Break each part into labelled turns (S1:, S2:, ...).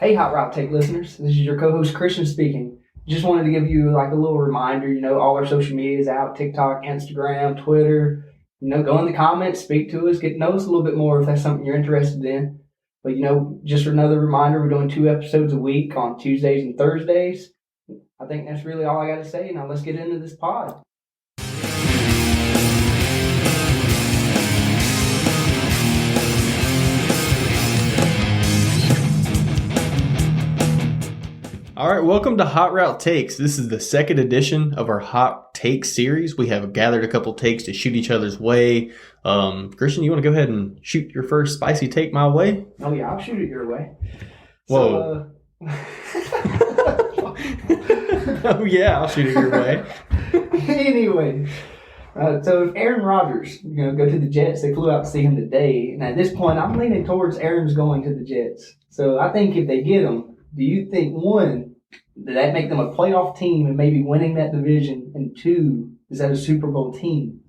S1: Hey, Hot Route Take listeners. This is your co-host Christian speaking. Just wanted to give you like a little reminder. All our social media is out: TikTok, Instagram, Twitter. Go in the comments, speak to us, get to know us a little bit more if that's something you're interested in. But just another reminder, we're doing 2 episodes a week on Tuesdays and Thursdays. I think that's really all I got to say. Now let's get into this pod.
S2: All right, welcome to Hot Route Takes. This is the second edition of our Hot Take series. We have gathered a couple takes to shoot each other's way. Christian, you want to go ahead and shoot your first spicy take my way?
S1: Oh, yeah, I'll shoot it your way.
S2: Whoa. Oh, yeah, I'll shoot it your way.
S1: Anyway, so if Aaron Rodgers, go to the Jets, they flew out to see him today. And at this point, I'm leaning towards Aaron's going to the Jets. So I think if they get him, do you think, one, does that make them a playoff team and maybe winning that division? And two, is that a Super Bowl team?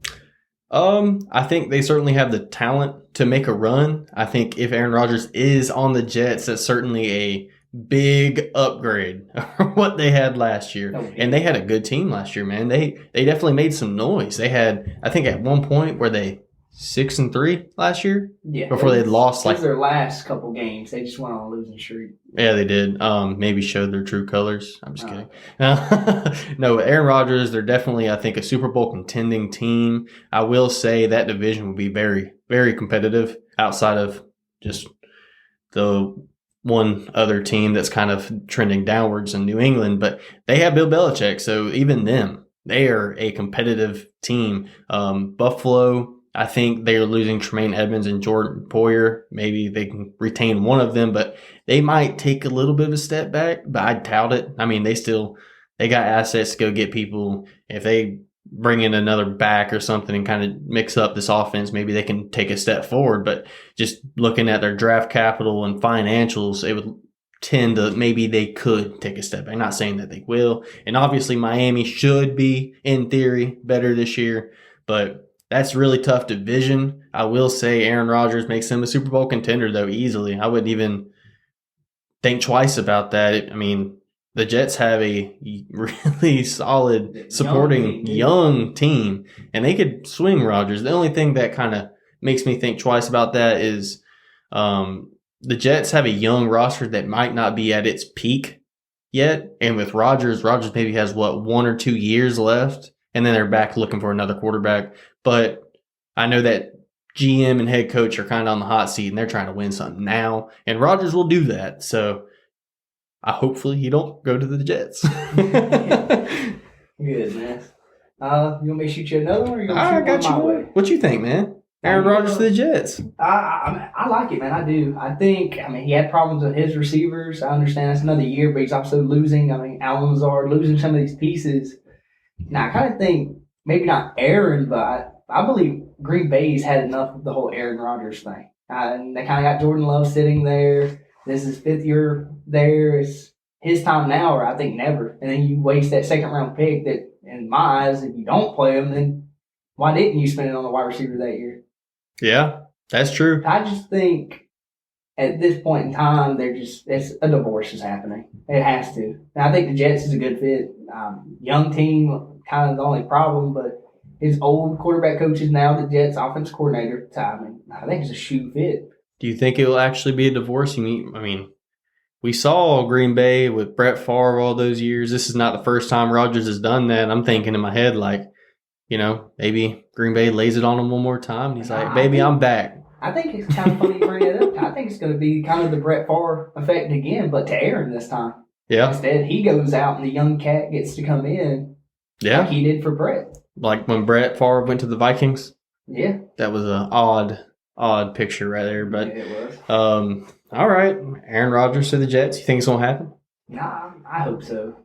S2: I think they certainly have the talent to make a run. I think if Aaron Rodgers is on the Jets, that's certainly a big upgrade from what they had last year.
S1: Okay.
S2: And they had a good team last year, man. They definitely made some noise. They had, I think at one point, were they 6-3 last year?
S1: Yeah.
S2: Before they'd lost like
S1: their last couple games. They just went on a losing streak.
S2: Yeah, they did. Maybe showed their true colors. I'm just kidding. No, Aaron Rodgers, they're definitely, I think, a Super Bowl contending team. I will say that division will be very, very competitive outside of just the one other team that's kind of trending downwards in New England. But they have Bill Belichick, so even them, they are a competitive team. Buffalo, I think they are losing Tremaine Edmonds and Jordan Poyer. Maybe they can retain one of them, but they might take a little bit of a step back, but I doubt it. I mean, they got assets to go get people. If they bring in another back or something and kind of mix up this offense, maybe they can take a step forward. But just looking at their draft capital and financials, it would tend to maybe they could take a step back. I'm not saying that they will. And obviously Miami should be, in theory, better this year, but that's a really tough division. I will say Aaron Rodgers makes him a Super Bowl contender, though, easily. I wouldn't even think twice about that. I mean, the Jets have a really solid supporting young team, and they could swing Rodgers. The only thing that kind of makes me think twice about that is the Jets have a young roster that might not be at its peak yet. And with Rodgers maybe has, 1 or 2 years left, and then they're back looking for another quarterback. But I know that GM and head coach are kind of on the hot seat, and they're trying to win something now. And Rodgers will do that. So hopefully he don't go to the Jets.
S1: Good, man. You want me to shoot you another one, or you want to shoot one my way?
S2: What you think, man? Aaron Rodgers to the Jets.
S1: I like it, man. I do. I think, he had problems with his receivers. I understand that's another year, but he's also losing. Allen Lazard, losing some of these pieces. Now, I kind of think, maybe not Aaron, but I believe Green Bay's had enough of the whole Aaron Rodgers thing. And they kind of got Jordan Love sitting there. This is 5th year there. It's his time now, or I think never. And then you waste that 2nd-round pick that, in my eyes, if you don't play him, then why didn't you spend it on the wide receiver that year?
S2: Yeah, that's true.
S1: I just think at this point in time, it's a divorce is happening. It has to. And I think the Jets is a good fit. Young team, kind of the only problem, but his old quarterback coach is now the Jets offense coordinator. I think it's a shoe fit.
S2: Do you think it will actually be a divorce? We saw Green Bay with Brett Favre all those years. This is not the first time Rodgers has done that. I'm thinking in my head, maybe Green Bay lays it on him one more time. And he's like, baby, I'm back.
S1: I think it's kind of funny you bring it up. I think it's going to be kind of the Brett Favre effect again, but to Aaron this time.
S2: Yeah.
S1: Instead, he goes out and the young cat gets to come in.
S2: Yeah.
S1: Like he did for Brett.
S2: Like when Brett Favre went to the Vikings.
S1: Yeah.
S2: That was an odd picture right there. But
S1: yeah, it was.
S2: All right. Aaron Rodgers to the Jets. You think it's going to happen?
S1: Nah, I hope so.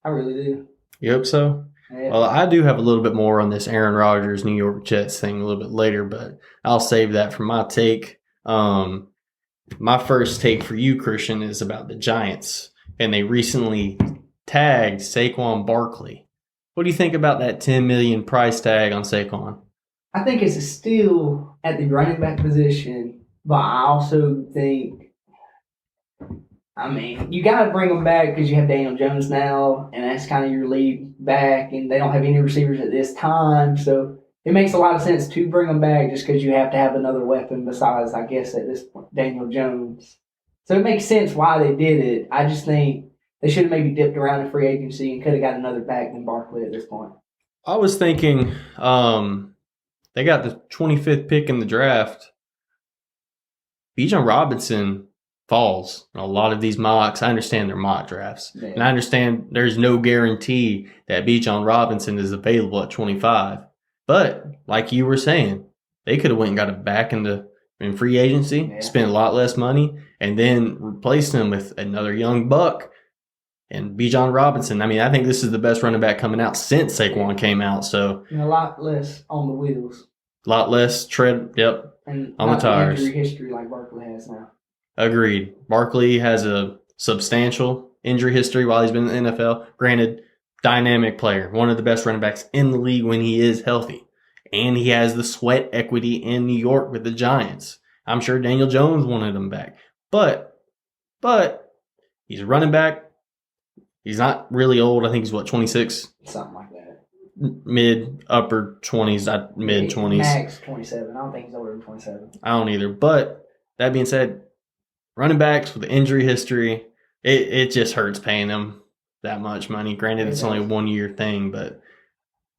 S1: I really do.
S2: You hope so?
S1: Yeah.
S2: Well, I do have a little bit more on this Aaron Rodgers, New York Jets thing a little bit later, but I'll save that for my take. My first take for you, Christian, is about the Giants, and they recently tagged Saquon Barkley. What do you think about that $10 million price tag on Saquon?
S1: I think it's a steal at the running back position, but I also think I mean, you got to bring them back because you have Daniel Jones now, and that's kind of your lead back, and they don't have any receivers at this time. So it makes a lot of sense to bring them back just because you have to have another weapon besides, I guess, at this point, Daniel Jones. So it makes sense why they did it. I just think they should have maybe dipped around in free agency and could have got another back than Barkley at this point.
S2: I was thinking they got the 25th pick in the draft. Bijan Robinson falls in a lot of these mocks. I understand they're mock drafts. Yeah. And I understand there's no guarantee that Bijan Robinson is available at 25. But like you were saying, they could have went and got it back in free agency, spent a lot less money, and then replaced him with another young buck and Bijan Robinson. I mean, I think this is the best running back coming out since Saquon came out. So
S1: and a lot less on the wheels.
S2: A lot less tread,
S1: and
S2: on the tires.
S1: Injury history like Barkley has now.
S2: Agreed. Barkley has a substantial injury history while he's been in the NFL. Granted, dynamic player, one of the best running backs in the league when he is healthy. And he has the sweat equity in New York with the Giants. I'm sure Daniel Jones wanted him back. But he's a running back. He's not really old. I think he's 26?
S1: Something like that.
S2: Mid, upper 20s, not mid 20s.
S1: Max 27. I don't think he's older than 27.
S2: I don't either. But that being said, running backs with injury history, it just hurts paying them that much money. Granted, it's only a 1 year thing, but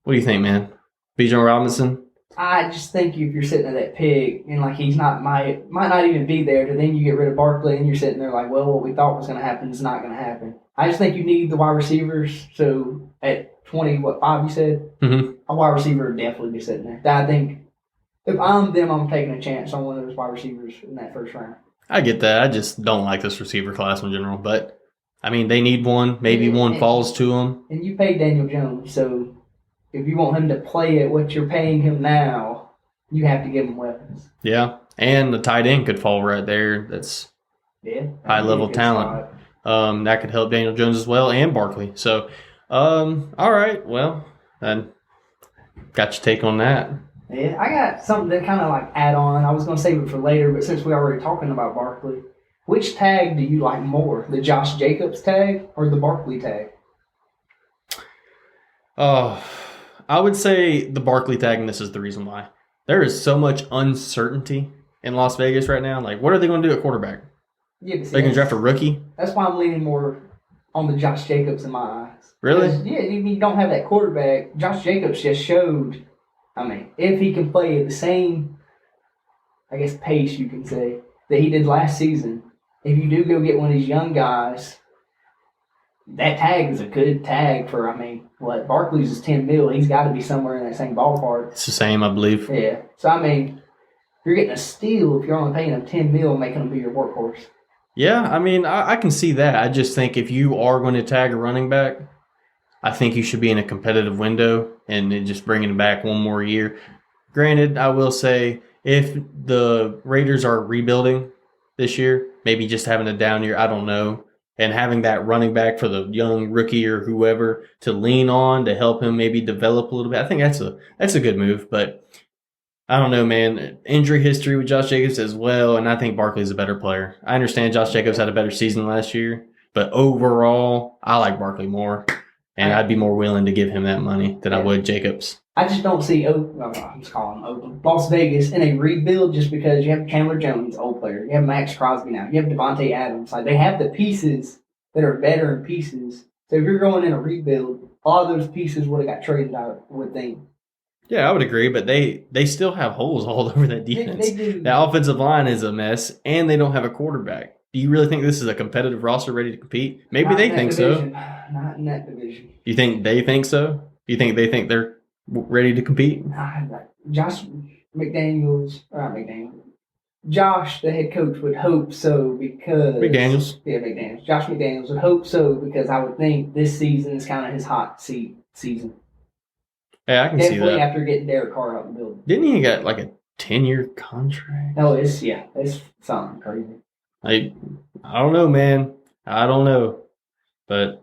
S2: what do you think, man? Bijan Robinson?
S1: I just think if you're sitting at that pick and like he's not might not even be there, then you get rid of Barkley and you're sitting there like, well, what we thought was going to happen is not going to happen. I just think you need the wide receivers. So at 5 you said?
S2: Mm-hmm.
S1: A wide receiver would definitely be sitting there. I think if I'm them, I'm taking a chance on one of those wide receivers in that first round.
S2: I get that. I just don't like this receiver class in general. But, I mean, they need one. Maybe one falls to them.
S1: And you paid Daniel Jones, so if you want him to play at what you're paying him now, you have to give him weapons.
S2: Yeah, and the tight end could fall right there. That's high-level talent. That could help Daniel Jones as well and Barkley. So, all right. Well, then got your take on that.
S1: Yeah, I got something to kind of like add on. I was going to save it for later, but since we're already talking about Barkley, which tag do you like more, the Josh Jacobs tag or the Barkley tag?
S2: I would say the Barkley tag, and this is the reason why. There is so much uncertainty in Las Vegas right now. Like, what are they going to do at quarterback?
S1: Yeah,
S2: they can draft a rookie?
S1: That's why I'm leaning more on the Josh Jacobs in my eyes.
S2: Really?
S1: Yeah, you don't have that quarterback. Josh Jacobs just showed, if he can play at the same, pace, you can say, that he did last season, if you do go get one of these young guys, that tag is a good tag for, Barkley's is $10 million. He's got to be somewhere in that same ballpark.
S2: It's the same, I believe.
S1: Yeah. So, you're getting a steal if you're only paying him $10 million, making him be your workhorse.
S2: Yeah, I can see that. I just think if you are going to tag a running back, I think you should be in a competitive window and then just bringing him back one more year. Granted, I will say if the Raiders are rebuilding this year, maybe just having a down year, I don't know, and having that running back for the young rookie or whoever to lean on to help him maybe develop a little bit, I think that's a good move. But I don't know, man. Injury history with Josh Jacobs as well, and I think Barkley's a better player. I understand Josh Jacobs had a better season last year, but overall, I like Barkley more, and I'd be more willing to give him that money than I would Jacobs.
S1: I just don't see Las Vegas in a rebuild just because you have Chandler Jones, old player. You have Max Crosby now. You have Devontae Adams. Like, they have the pieces that are veteran pieces. So if you're going in a rebuild, a lot of those pieces would have got traded out, would think.
S2: Yeah, I would agree, but they still have holes all over that defense.
S1: They do.
S2: The offensive line is a mess, and they don't have a quarterback. Do you really think this is a competitive roster ready to compete? Maybe they think so.
S1: Not in that division.
S2: You think they think so? Do you think they think they're ready to compete?
S1: Josh, the head coach, would hope so because...
S2: McDaniels.
S1: Yeah, McDaniels. Josh McDaniels would hope so because I would think this season is kind of his hot seat season.
S2: Yeah, I can see that.
S1: Definitely after getting Derek Carr out the building.
S2: Didn't he get like a 10-year contract?
S1: No, it's something crazy.
S2: I don't know, man. I don't know. But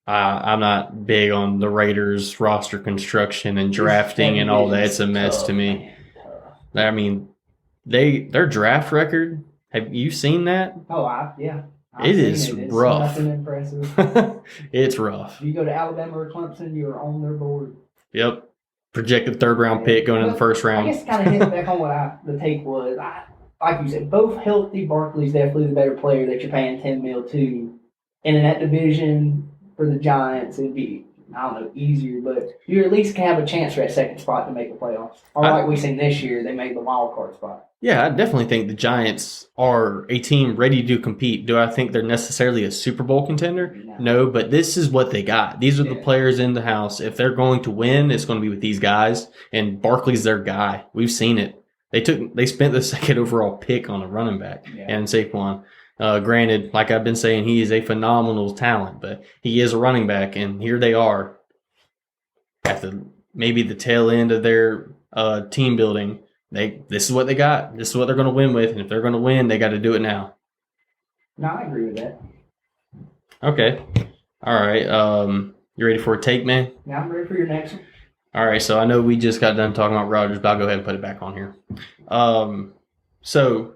S2: I'm not big on the Raiders roster construction and drafting and all that. It's a mess to me.
S1: Man.
S2: Their draft record, have you seen that?
S1: Oh, I I've
S2: It
S1: seen
S2: is
S1: it. It's
S2: rough.
S1: nothing impressive.
S2: It's rough.
S1: If you go to Alabama or Clemson, you're on their board.
S2: Yep. Projected third round pick going in the first round.
S1: I guess kind of hitting back on what the take was. Like you said, both healthy. Barkley's definitely the better player that you're paying $10 million to. And in that division for the Giants, it'd be, I don't know, easier, but you at least can have a chance for that second spot to make the playoffs. Or like we've seen this year, they made the wild card spot.
S2: Yeah, I definitely think the Giants are a team ready to compete. Do I think they're necessarily a Super Bowl contender? No, but this is what they got. These are the players in the house. If they're going to win, it's going to be with these guys, and Barkley's their guy. We've seen it. They spent the second overall pick on a running back and Saquon. Granted, like I've been saying, he is a phenomenal talent, but he is a running back, and here they are at maybe the tail end of their team building. This is what they got. This is what they're going to win with, and if they're going to win, they got to do it now.
S1: No, I agree with that.
S2: Okay. All right. You ready for a take, man?
S1: Yeah, I'm ready for your next one.
S2: All right. So I know we just got done talking about Rodgers, but I'll go ahead and put it back on here. So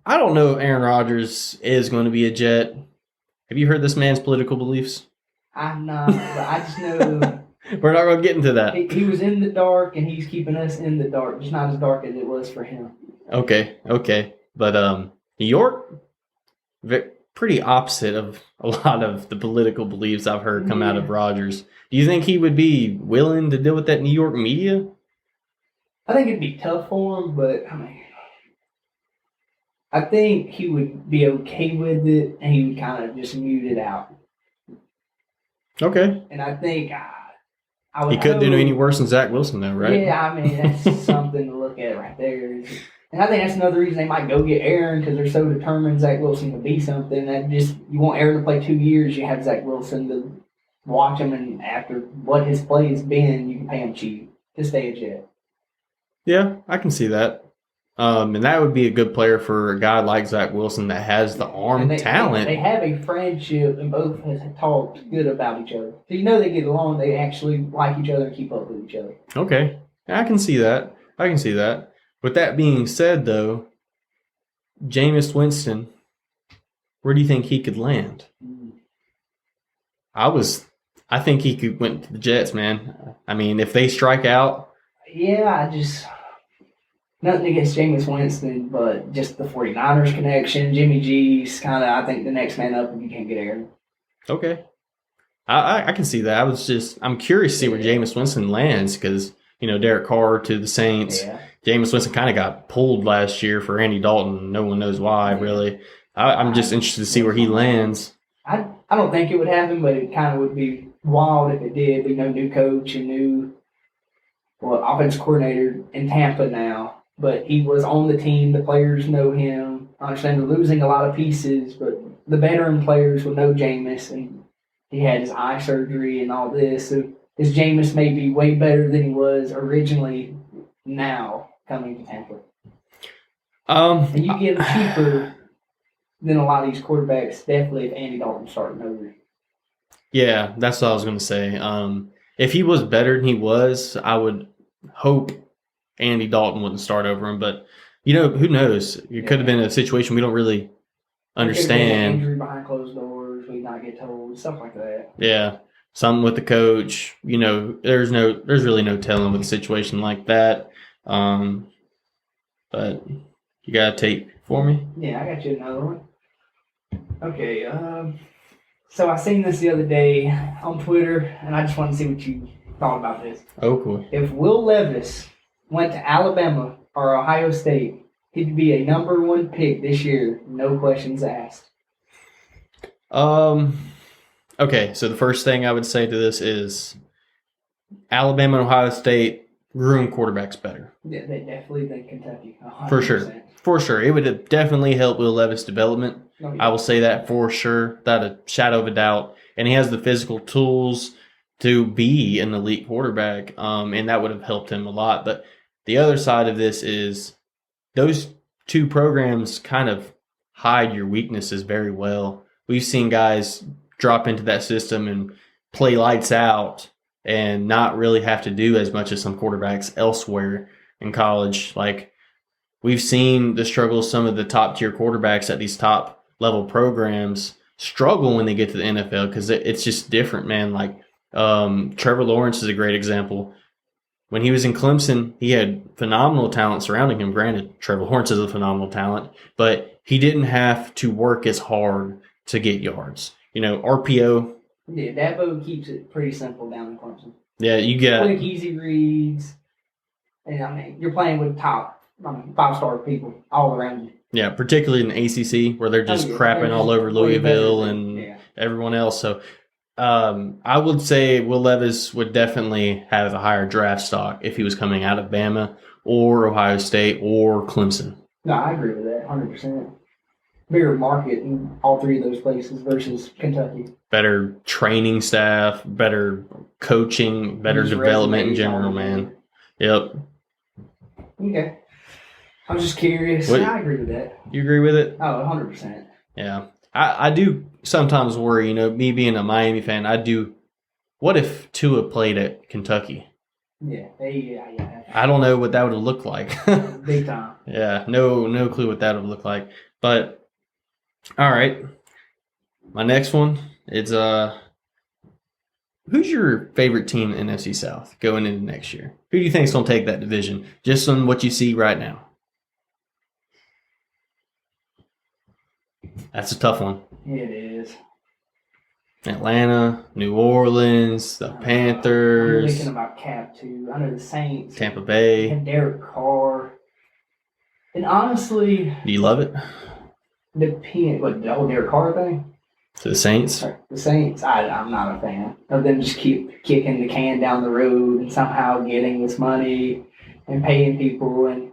S2: I don't know if Aaron Rodgers is going to be a Jet. Have you heard this man's political beliefs?
S1: I'm not, but I just know
S2: we're not going to get into that.
S1: He was in the dark, and he's keeping us in the dark. Just not as dark as it was for him.
S2: Okay. But New York, pretty opposite of a lot of the political beliefs I've heard come out of Rodgers. Do you think he would be willing to deal with that New York media?
S1: I think it'd be tough for him, but I think he would be okay with it, and he would kind of just mute it out.
S2: Okay.
S1: And I think I would.
S2: He couldn't do any worse than Zach Wilson, though, right?
S1: Yeah, I mean that's something to look at right there. And I think that's another reason they might go get Aaron, because they're so determined Zach Wilson to be something that just you want Aaron to play 2 years, you have Zach Wilson to watch him, and after what his play has been, you can pay him cheap to stay a Jet.
S2: Yeah, I can see that. And that would be a good player for a guy like Zach Wilson that has the arm talent.
S1: They have a friendship, and both have talked good about each other. So you know they get along. They actually like each other and keep up with each other.
S2: Okay. I can see that. With that being said, though, Jameis Winston, where do you think he could land? I think he could went to the Jets, man. I mean, if they strike out.
S1: Yeah, nothing against Jameis Winston, but just the 49ers connection. Jimmy G's kind of, I think, the next man up if you can't get Aaron.
S2: Okay. I can see that. I'm curious to see where Jameis Winston lands because, Derek Carr to the Saints. Yeah. Jameis Winston kind of got pulled last year for Andy Dalton. No one knows why, really. I'm just interested to see where he lands.
S1: I don't think it would happen, but it kind of would be wild if it did. We know new coach and new offense coordinator in Tampa now. But he was on the team. The players know him. I understand they're losing a lot of pieces, but the veteran players will know Jameis, and he had his eye surgery and all this. So his Jameis may be way better than he was originally now coming to Tampa. And you get him cheaper than a lot of these quarterbacks, definitely if Andy Dalton's starting over.
S2: Yeah, that's what I was going to say. If he was better than he was, I would hope Andy Dalton wouldn't start over him, but who knows? It could have been a situation we don't really understand.
S1: Injury behind closed doors, we not get told, stuff like that.
S2: Yeah, something with the coach. There's really no telling with a situation like that. But you got a tape for me?
S1: Yeah, I got you another one. Okay, so I seen this the other day on Twitter, and I just wanted to see what you thought about this.
S2: Oh, cool.
S1: If Will Levis went to Alabama or Ohio State, he'd be a number 1 pick this year, no questions asked.
S2: Okay, so the first thing I would say to this is Alabama and Ohio State groom quarterbacks better.
S1: Yeah, they definitely think Kentucky.
S2: 100%. For sure. It would have definitely helped Will Levis' development. Oh, yeah. I will say that for sure, without a shadow of a doubt. And he has the physical tools to be an elite quarterback, and that would have helped him a lot. But the other side of this is those two programs kind of hide your weaknesses very well. We've seen guys drop into that system and play lights out and not really have to do as much as some quarterbacks elsewhere in college. Like, we've seen the struggles some of the top-tier quarterbacks at these top level programs struggle when they get to the NFL because it's just different, man. Like Trevor Lawrence is a great example. When he was in Clemson, he had phenomenal talent surrounding him. Granted, Trevor Lawrence is a phenomenal talent, but he didn't have to work as hard to get yards. RPO.
S1: Yeah, Dabo keeps it pretty simple down in Clemson.
S2: Yeah, you get
S1: quick, easy reads. And you're playing with top 5-star people all around you.
S2: Yeah, particularly in the ACC where they're just crapping all over Louisville and everyone else. So I would say Will Levis would definitely have a higher draft stock if he was coming out of Bama or Ohio State or Clemson.
S1: No, I agree with that 100%. Bigger market in all three of those places versus Kentucky.
S2: Better training staff, better coaching, better development in general, man. Yep.
S1: Okay. I'm just curious. I agree with that.
S2: You agree with it?
S1: Oh, 100%.
S2: Yeah. I do sometimes worry, me being a Miami fan, what if Tua played at Kentucky?
S1: Yeah.
S2: I don't know what that would have looked like.
S1: Big time.
S2: Yeah, no clue what that would look like. But, all right. My next one is, who's your favorite team in NFC South going into next year? Who do you think is going to take that division, just on what you see right now? That's a tough one.
S1: It is.
S2: Atlanta, New Orleans, the Panthers.
S1: I'm thinking about Cap, too. I know the Saints.
S2: Tampa Bay.
S1: And Derek Carr. And honestly...
S2: Do you love it?
S1: The whole Derek Carr thing?
S2: To the Saints?
S1: The Saints, I'm not a fan of them just keep kicking the can down the road and somehow getting this money and paying people. And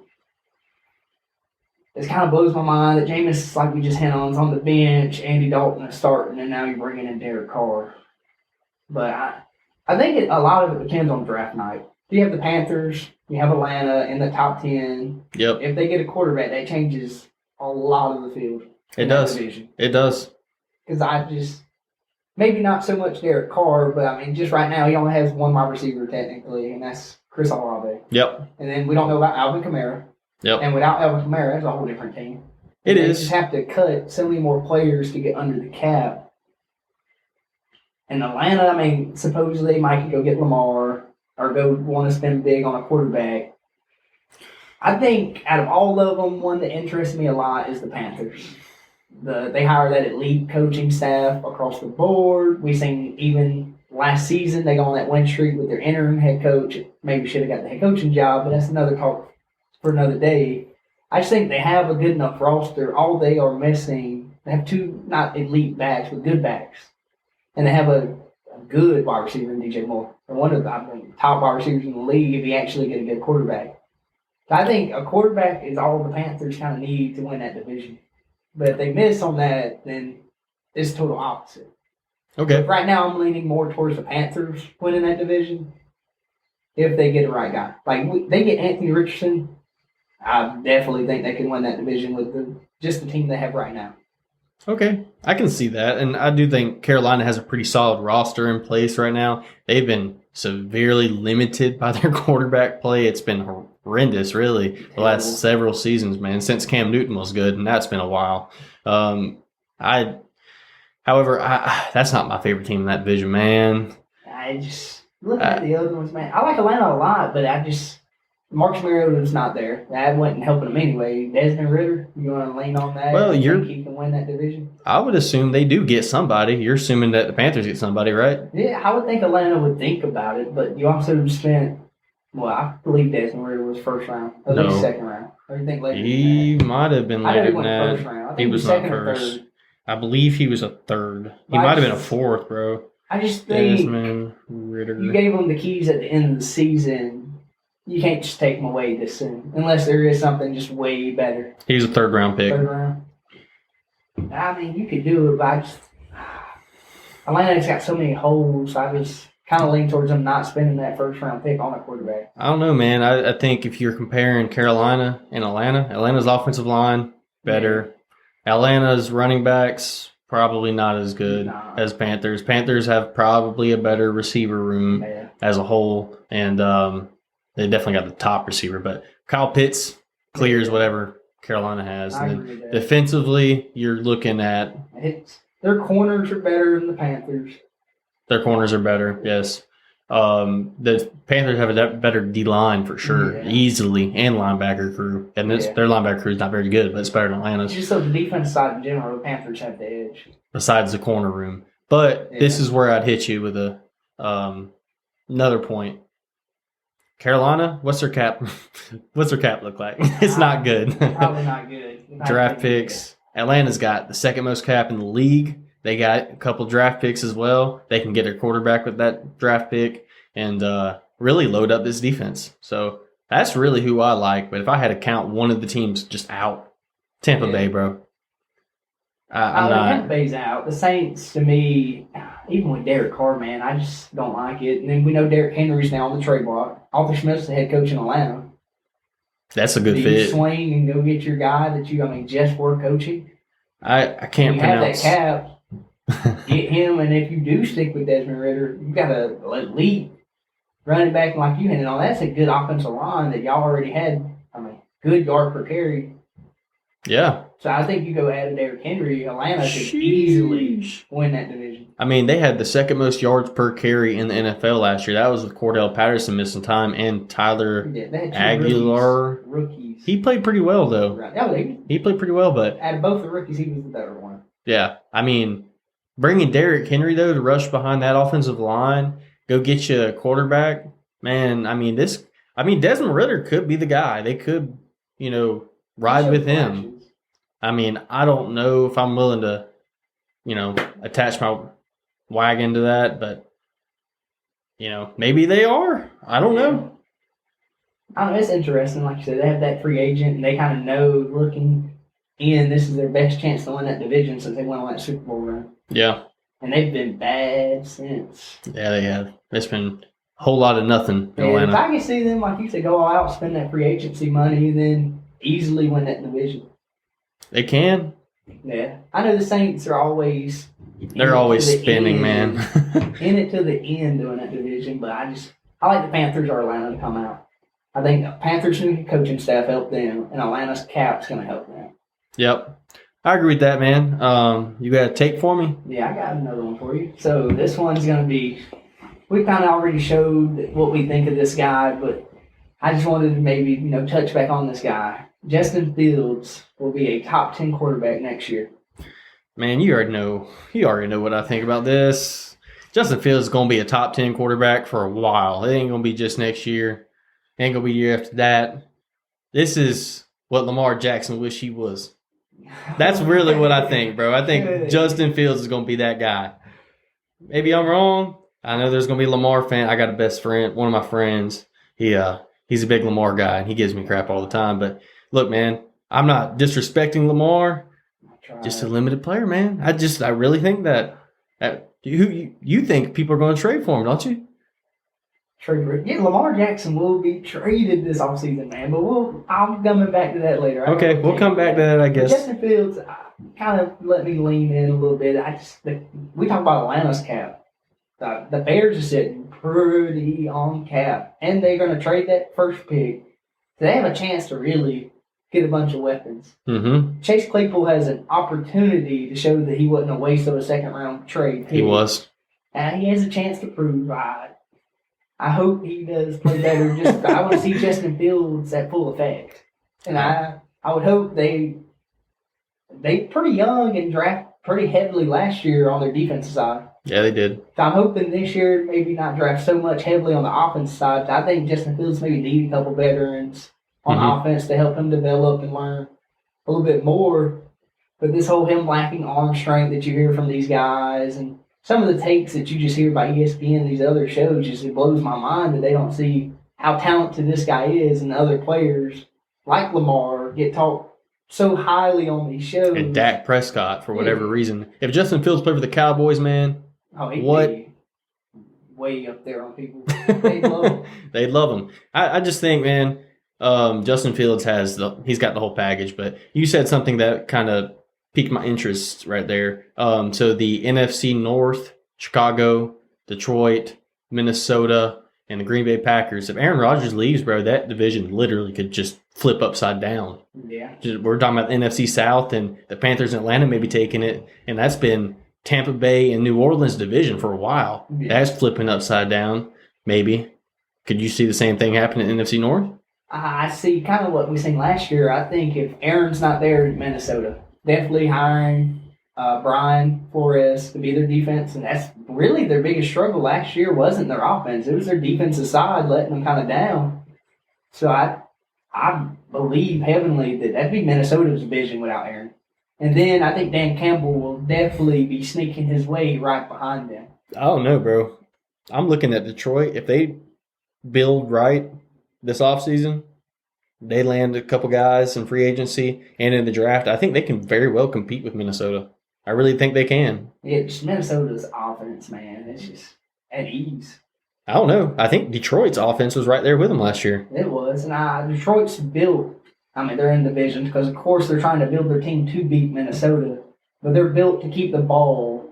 S1: it kind of blows my mind that Jameis, like we just hit on, is on the bench. Andy Dalton is starting, and now you're bringing in Derek Carr. But I think a lot of it depends on draft night. You have the Panthers, you have Atlanta in the top 10.
S2: Yep.
S1: If they get a quarterback, that changes a lot of the field.
S2: It does. It does.
S1: Because maybe not so much Derek Carr, but just right now he only has one wide receiver technically, and that's Chris Olave.
S2: Yep.
S1: And then we don't know about Alvin Kamara.
S2: Yep.
S1: And without Alvin Kamara, it's a whole different team.
S2: They
S1: just have to cut so many more players to get under the cap. And Atlanta, supposedly they might go get Lamar or go want to spend big on a quarterback. I think out of all of them, one that interests me a lot is the Panthers. They hire that elite coaching staff across the board. We've seen even last season they go on that win streak with their interim head coach. Maybe should have got the head coaching job, but that's another talk for another day. I just think they have a good enough roster. All they are missing, they have two not elite backs, but good backs. And they have a good wide receiver in DJ Moore. Or one of the top wide receivers in the league if he actually get a good quarterback. So I think a quarterback is all the Panthers kind of need to win that division. But if they miss on that, then it's total opposite.
S2: Okay.
S1: But right now, I'm leaning more towards the Panthers winning that division if they get the right guy. They get Anthony Richardson, I definitely think they can win that division with just the team they have right now.
S2: Okay, I can see that. And I do think Carolina has a pretty solid roster in place right now. They've been severely limited by their quarterback play. It's been horrendous, really, the last several seasons, man, since Cam Newton was good, and that's been a while. However, that's not my favorite team in that division, man.
S1: I just, looking at the other ones, man, I like Atlanta a lot, but Marcus Mariota's not there. That wasn't helping him anyway. Desmond Ridder, you want to lean on that?
S2: Well,
S1: you think he can win that division?
S2: I would assume they do get somebody. You're assuming that the Panthers get somebody, right?
S1: Yeah, I would think Atlanta would think about it, but you also spent, I believe Desmond Ridder was first round. At least second round. Or you think later?
S2: He might have been later than that.
S1: First round. I think
S2: he was not
S1: second
S2: first.
S1: Or third.
S2: I believe he was a third. He might have been a fourth, bro.
S1: I just think
S2: Desmond Ridder.
S1: You gave him the keys at the end of the season. You can't just take him away this soon, unless there is something just way better.
S2: He was a third-round pick.
S1: Third round. You could do it, but Atlanta's got so many holes. I just kind of lean towards them not spending that first-round pick on a quarterback.
S2: I don't know, man. I think if you're comparing Carolina and Atlanta's offensive line, better. Yeah. Atlanta's running backs, probably not as good as Panthers. Panthers have probably a better receiver room as a whole, and they definitely got the top receiver. But Kyle Pitts clears whatever Carolina has.
S1: I
S2: And
S1: agree
S2: then
S1: with that.
S2: defensively, you're looking at
S1: Their corners are better than the Panthers.
S2: their corners are better. Yes. The Panthers have a better D line for sure,
S1: Yeah.
S2: easily, and linebacker crew. And
S1: Yeah.
S2: their linebacker crew is not very good, but it's better than
S1: It's
S2: Atlanta's.
S1: just so the defense side in general, the Panthers have the edge.
S2: Besides the corner room. But this
S1: Yeah.
S2: is where I'd hit you with a another point. Carolina, what's their cap? What's their cap look like? It's not good.
S1: Probably not good.
S2: Draft picks. Atlanta's got the second most cap in the league. They got a couple draft picks as well. They can get their quarterback with that draft pick and really load up this defense. So that's really who I like. But if I had to count one of the teams just out, Tampa Bay, bro. I'm not.
S1: Tampa Bay's out. The Saints, to me, even with Derek Carr, man, I just don't like it. And then we know Derrick Henry's now on the trade block. Arthur Smith's the head coach in Atlanta.
S2: That's a good
S1: Do you
S2: fit.
S1: swing and go get your guy that just for coaching?
S2: I can't
S1: You
S2: pronounce.
S1: have that cap. Get him, and if you do stick with Desmond Ridder, you got a elite running back like you had. And all that's a good offensive line that y'all already had. Good yard per carry.
S2: Yeah.
S1: So I think you go add a Derrick Henry, Atlanta could easily
S2: Sheesh.
S1: win that division.
S2: I mean, they had the second most yards per carry in the NFL last year. That was with Cordell Patterson missing time and Tyler
S1: Yeah, they had two
S2: Aguilar.
S1: rookies.
S2: He played pretty well, though.
S1: Right. Yeah,
S2: He played pretty well, but
S1: out of both the rookies, he was the better one.
S2: yeah. I mean, bringing Derrick Henry, though, to rush behind that offensive line, go get you a quarterback, man, Desmond Ridder could be the guy. They could, ride with him. I mean, I don't know if I'm willing to, attach my wagon to that, but, maybe they are. I don't know.
S1: I don't know. It's interesting. Like you said, they have that free agent, and they kind of know looking in, this is their best chance to win that division since they went on that Super Bowl run.
S2: Yeah.
S1: And they've been bad since.
S2: Yeah, they have. It's been a whole lot of nothing in
S1: And if
S2: Atlanta.
S1: I can see them, like you said, go all out, spend that free agency money, and then easily win that division.
S2: They can.
S1: Yeah. I know the Saints are always...
S2: They're always spinning, man.
S1: in it to the end doing that division, but I like the Panthers or Atlanta to come out. I think the Panthers' new coaching staff helped them, and Atlanta's cap's going to help them.
S2: Yep. I agree with that, man. You got a take for me?
S1: Yeah, I got another one for you. So this one's going to be, we kind of already showed what we think of this guy, but I just wanted to maybe, touch back on this guy. Justin Fields will be a top 10 quarterback next year.
S2: Man, you already know what I think about this. Justin Fields is going to be a top 10 quarterback for a while. It ain't going to be just next year. It ain't going to be year after that. This is what Lamar Jackson wish he was. That's really what I think, bro. I think Justin Fields is going to be that guy. Maybe I'm wrong. I know there's going to be a Lamar fan. I got a best friend, one of my friends. He's a big Lamar guy, and he gives me crap all the time. But look, man, I'm not disrespecting Lamar. Just a limited player, man. I really think that you think people are going to trade for him, don't you?
S1: Yeah, Lamar Jackson will be traded this offseason, man. But I'm coming back to that later.
S2: Okay, we'll come back to that, I guess.
S1: Justin Fields kind of let me lean in a little bit. We talk about Atlanta's cap. The Bears are sitting pretty on cap, and they're going to trade that first pick. So they have a chance to really get a bunch of weapons.
S2: Mm-hmm.
S1: Chase Claypool has an opportunity to show that he wasn't a waste of a second-round trade pick.
S2: He was.
S1: And he has a chance to prove. I hope he does play better. I want to see Justin Fields at full effect. And I would hope they pretty young and draft pretty heavily last year on their defensive side.
S2: Yeah, they did.
S1: So I'm hoping this year maybe not draft so much heavily on the offense side. I think Justin Fields maybe need a couple veterans on offense to help him develop and learn a little bit more. But this whole him lacking arm strength that you hear from these guys and some of the takes that you just hear by ESPN and these other shows, it blows my mind that they don't see how talented this guy is, and other players like Lamar get talked so highly on these shows.
S2: And Dak Prescott, for whatever reason. If Justin Fields played for the Cowboys, man,
S1: he'd
S2: what?
S1: be way up there on people. They love him.
S2: They'd love him. I just think, man, Justin Fields he's got the whole package. But you said something that kind of piqued my interest right there. So the NFC North, Chicago, Detroit, Minnesota, and the Green Bay Packers. If Aaron Rodgers leaves, bro, that division literally could just flip upside down.
S1: Yeah.
S2: We're talking about the NFC South, and the Panthers and Atlanta may be taking it, and that's been Tampa Bay and New Orleans division for a while.
S1: Yeah.
S2: That's flipping upside down, maybe. Could you see the same thing happen in NFC North?
S1: I see kind of what we seen last year. I think if Aaron's not there in Minnesota, definitely hiring Brian Flores to be their defense, and that's really their biggest struggle last year wasn't their offense. It was their defensive side letting them kind of down. So I believe heavily that that'd be Minnesota's division without Aaron. And then I think Dan Campbell will definitely be sneaking his way right behind them.
S2: I don't know, bro. I'm looking at Detroit. If they build right this offseason, they land a couple guys in free agency and in the draft, I think they can very well compete with Minnesota. I really think they can.
S1: It's Minnesota's offense, man. It's just at ease.
S2: I don't know. I think Detroit's offense was right there with them last year.
S1: It was. And Detroit's built, they're in division because, of course, they're trying to build their team to beat Minnesota. But they're built to keep the ball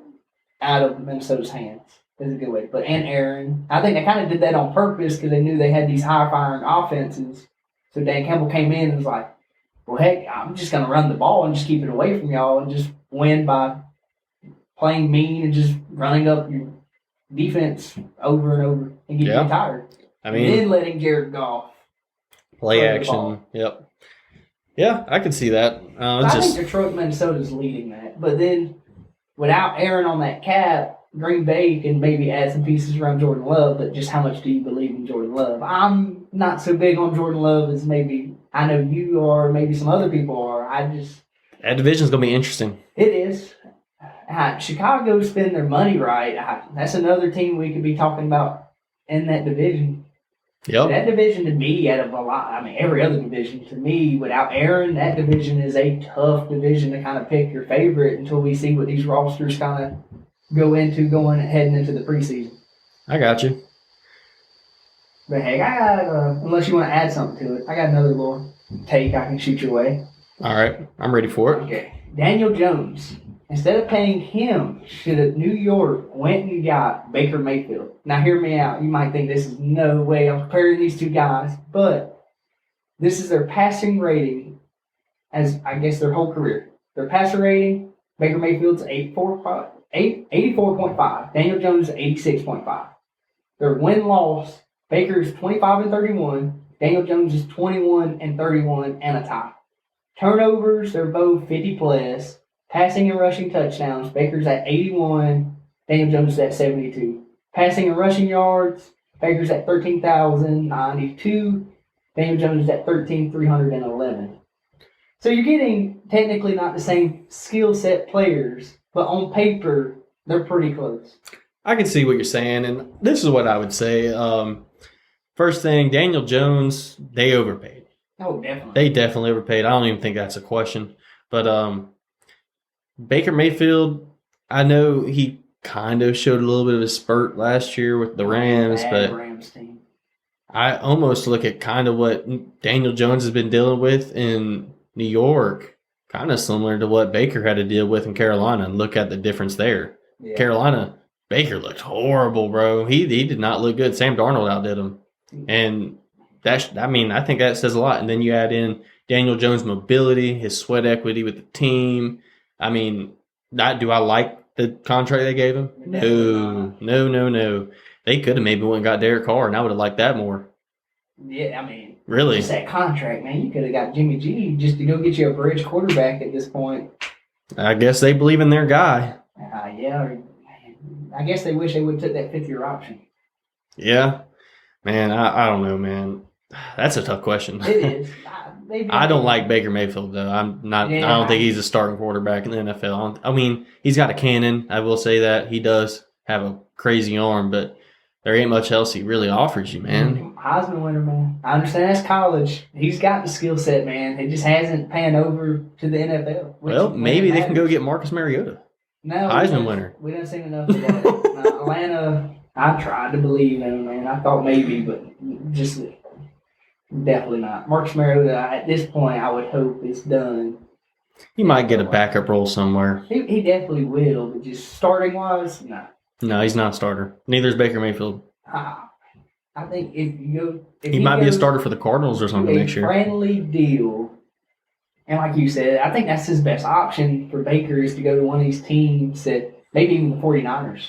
S1: out of Minnesota's hands. Is a good way. And Aaron, I think they kind of did that on purpose because they knew they had these high-firing offenses. So Dan Campbell came in and was like, well, heck, I'm just going to run the ball and just keep it away from y'all and just win by playing mean and just running up your defense over and over and getting you tired.
S2: I mean,
S1: and then letting Jared Goff
S2: play action. Yep. Yeah, I can see that.
S1: I think Detroit, Minnesota's leading that. But then without Aaron on that cap, Green Bay can maybe add some pieces around Jordan Love, but just how much do you believe in Jordan Love? I'm not so big on Jordan Love as maybe I know you are, maybe some other people are.
S2: That division's going to be interesting.
S1: It is. Chicago spend their money right. That's another team we could be talking about in that division.
S2: Yep.
S1: That division to me, out of a lot, every other division, to me, without Aaron, that division is a tough division to kind of pick your favorite until we see what these rosters kind of go into heading into the preseason.
S2: I got you.
S1: But hey, I got unless you want to add something to it, I got another little take I can shoot your way.
S2: All right, I'm ready for it.
S1: Okay, Daniel Jones. Instead of paying him, should have New York went and got Baker Mayfield. Now hear me out. You might think this is no way I'm comparing these two guys, but this is their passing rating as I guess their whole career. Their passer rating, Baker Mayfield's 84.5. Daniel Jones 86.5. Their win-loss, Baker's 25-31. Daniel Jones is 21-31 and a tie. Turnovers, they're both 50+. Passing and rushing touchdowns, Baker's at 81. Daniel Jones is at 72. Passing and rushing yards, Baker's at 13,092. Daniel Jones is at 13,311. So you're getting technically not the same skill set players, but on paper, they're pretty close.
S2: I can see what you're saying, and this is what I would say. First thing, Daniel Jones, they overpaid.
S1: Oh, definitely.
S2: They definitely overpaid. I don't even think that's a question. But Baker Mayfield, I know he kind of showed a little bit of a spurt last year with the Rams, but
S1: Rams team.
S2: I almost look at kind of what Daniel Jones has been dealing with in New York, kind of similar to what Baker had to deal with in Carolina, and look at the difference there. Yeah. Carolina, Baker looked horrible, bro. He did not look good. Sam Darnold outdid him. And I think that says a lot. And then you add in Daniel Jones' mobility, his sweat equity with the team. Do I like the contract they gave him? No. They could have maybe went and got Derek Carr, and I would have liked that more.
S1: Yeah,
S2: really?
S1: Just that contract, man. You could have got Jimmy G just to go get you a bridge quarterback at this point.
S2: I guess they believe in their guy.
S1: Yeah. I guess they wish they would have took that fifth-year option.
S2: Yeah. Man, I don't know, man. That's a tough question.
S1: It is.
S2: I don't like Baker Mayfield, though. I don't think he's a starting quarterback in the NFL. He's got a cannon. I will say that. He does have a crazy arm, but there ain't much else he really offers you, man.
S1: Heisman winner, man. I understand that's college. He's got the skill set, man. It just hasn't panned over to the NFL.
S2: Well, maybe they can go get Marcus Mariota.
S1: No.
S2: Heisman winner.
S1: We didn't seen enough of that. Atlanta, I tried to believe in him, man. I thought maybe, but just definitely not. Marcus Mariota, at this point, I would hope it's done.
S2: He might get a backup role somewhere.
S1: He definitely will, but just starting-wise, no.
S2: No, he's not a starter. Neither is Baker Mayfield.
S1: I I think if you go, if
S2: He might be a
S1: goes
S2: starter for the Cardinals or something
S1: to
S2: next
S1: a
S2: year.
S1: friendly deal, and like you said, I think that's his best option for Baker is to go to one of these teams that maybe even the 49ers.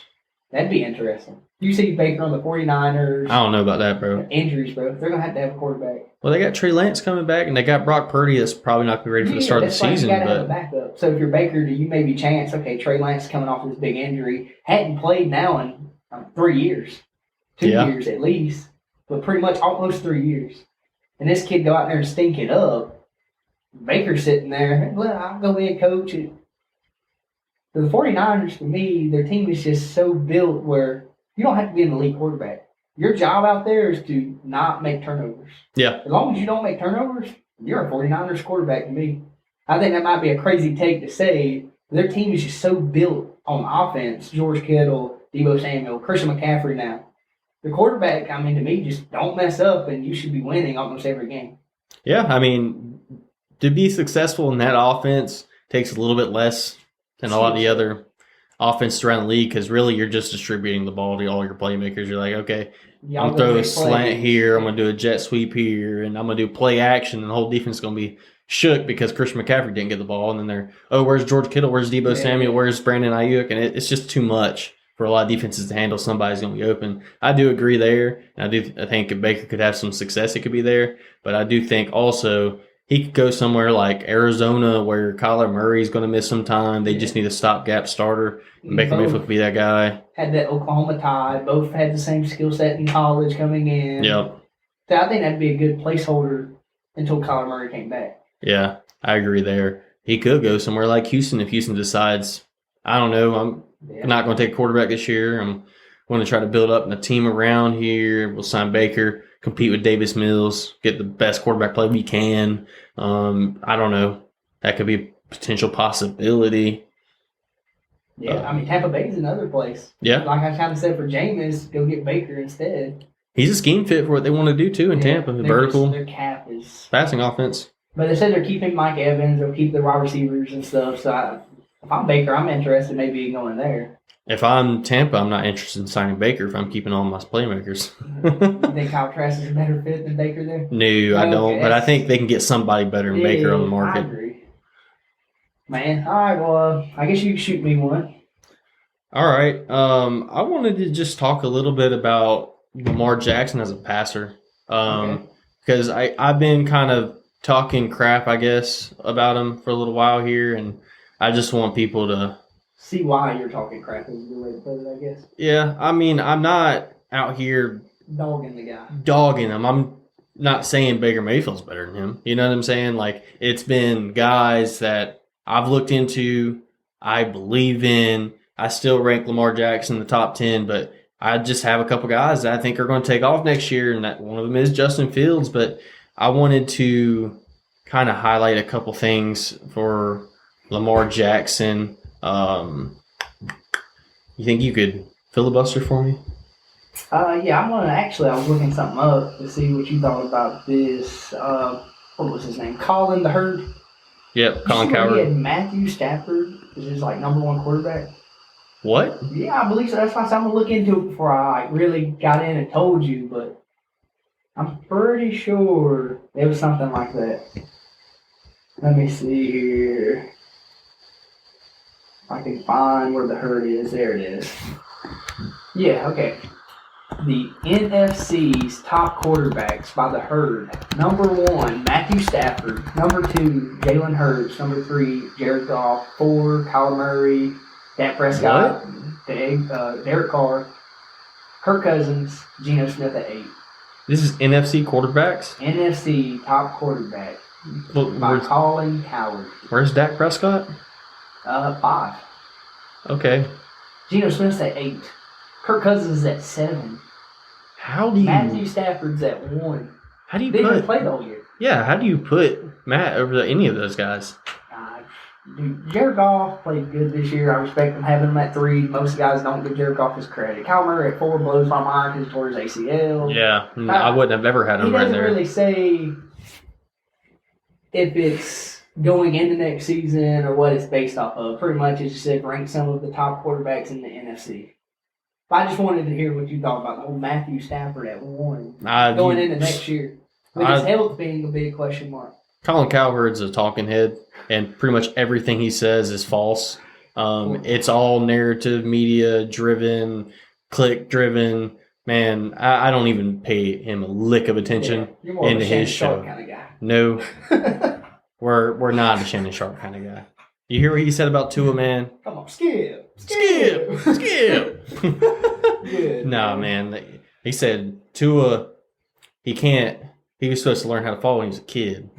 S1: That'd be interesting. You see Baker on the 49ers.
S2: I don't know about that, bro.
S1: Injuries, bro. They're going to have a quarterback.
S2: Well, they got Trey Lance coming back, and they got Brock Purdy that's probably not going to be ready for the start of the season.
S1: You got to have a
S2: but
S1: backup. So if you're Baker, do you maybe chance, okay, Trey Lance coming off this big injury, hadn't played now in 3 years, 2 years at least, but pretty much almost 3 years. And this kid go out there and stink it up. Baker's sitting there, well, I'll go in, coach. The 49ers, for me, their team is just so built where you don't have to be an elite quarterback. Your job out there is to not make turnovers.
S2: Yeah.
S1: As long as you don't make turnovers, you're a 49ers quarterback to me. I think that might be a crazy take to say. Their team is just so built on offense. George Kittle, Deebo Samuel, Christian McCaffrey now. The quarterback, I mean, to me, just don't mess up and you should be winning almost every game.
S2: Yeah, I mean, to be successful in that offense takes a little bit less than a lot of the other offenses around the league because really you're just distributing the ball to all your playmakers. You're like, okay, I'm going to throw a slant here, I'm going to do a jet sweep here, and I'm going to do play action, and the whole defense is going to be shook because Christian McCaffrey didn't get the ball. And then they're, where's George Kittle? Where's Deebo Samuel? Where's Brandon Ayuk? And it's just too much for a lot of defenses to handle. Somebody's going to be open. I do agree there. And I think if Baker could have some success, it could be there. But I do think also he could go somewhere like Arizona where Kyler Murray's going to miss some time. They just need a stopgap starter. And Baker Mayfield could be that guy.
S1: Had that Oklahoma tie. Both had the same skill set in college coming in.
S2: Yep.
S1: So I think that'd be a good placeholder until Kyler Murray came back.
S2: Yeah, I agree there. He could go somewhere like Houston if Houston decides, I don't know, I'm not going to take a quarterback this year. I'm going to try to build up a team around here. We'll sign Baker, compete with Davis Mills, get the best quarterback play we can. I don't know. That could be a potential possibility.
S1: Yeah, I mean, Tampa Bay's another place.
S2: Yeah.
S1: Like I kind of said for Jameis, go get Baker instead.
S2: He's a scheme fit for what they want to do, too, in Tampa. The vertical.
S1: Their cap is
S2: passing offense.
S1: But they said they're keeping Mike Evans. They'll keep the wide receivers and stuff. So if I'm Baker, I'm interested maybe in going there.
S2: If I'm Tampa, I'm not interested in signing Baker if I'm keeping all my playmakers.
S1: You think Kyle Trask is a better fit than Baker there?
S2: No, I don't. But I think they can get somebody better than Baker on the market.
S1: I agree. Man, all right. Well, I guess you can shoot me one.
S2: All right. I wanted to just talk a little bit about Lamar Jackson as a passer. Because I've been kind of talking crap, I guess, about him for a little while here, and I just want people to
S1: see why you're talking crap is the way to put it, I guess.
S2: Yeah, I mean, I'm not out here
S1: dogging the guy.
S2: Dogging him. I'm not saying Baker Mayfield's better than him. You know what I'm saying? Like, it's been guys that I've looked into, I believe in. I still rank Lamar Jackson in the top 10, but I just have a couple guys that I think are going to take off next year, and that one of them is Justin Fields, but I wanted to kind of highlight a couple things for Lamar Jackson. You think you could filibuster for me?
S1: Yeah, I was looking something up to see what you thought about this. What was his name? Colin the Herd?
S2: Yep, Colin Cowherd.
S1: He had Matthew Stafford as his number one quarterback.
S2: What?
S1: Yeah, I believe so. That's why I'm gonna look into it before I really got in and told you, but I'm pretty sure it was something like that. Let me see here. If I can find where the Herd is. There it is. Yeah, okay. The NFC's top quarterbacks by the Herd. Number 1, Matthew Stafford. Number 2, Jalen Hurts. Number 3, Jared Goff. 4, Kyler Murray. Dak Prescott. Derek Carr. Kirk Cousins. Geno Smith at 8.
S2: This is NFC quarterbacks?
S1: NFC top quarterback by Colin Cowherd.
S2: Where's Dak Prescott?
S1: 5.
S2: Okay.
S1: Geno Smith's at 8. Kirk Cousins is at 7.
S2: How do you...
S1: Matthew Stafford's at 1.
S2: How do you
S1: They haven't played all year.
S2: Yeah, how do you put Matt over any of those guys?
S1: Dude, Jared Goff played good this year. I respect him having him at 3. Most guys don't give Jared Goff his credit. Kyler Murray at 4 blows my mind because he tore his ACL.
S2: Yeah, I wouldn't have ever had him right there.
S1: He doesn't really say if it's going into next season or what it's based off of. Pretty much it just said rank some of the top quarterbacks in the NFC. But I just wanted to hear what you thought about the whole Matthew Stafford at 1 going into next year. With his health being a big question mark.
S2: Colin Cowherd's a talking head, and pretty much everything he says is false. It's all narrative, media driven, click driven. Man, I don't even pay him a lick of attention into his show.
S1: Kind of guy.
S2: No, we're not a Shannon Sharp kind of guy. You hear what he said about Tua, man?
S1: Come on, skip.
S2: Good, nah, man. He said Tua, he was supposed to learn how to fall when he was a kid.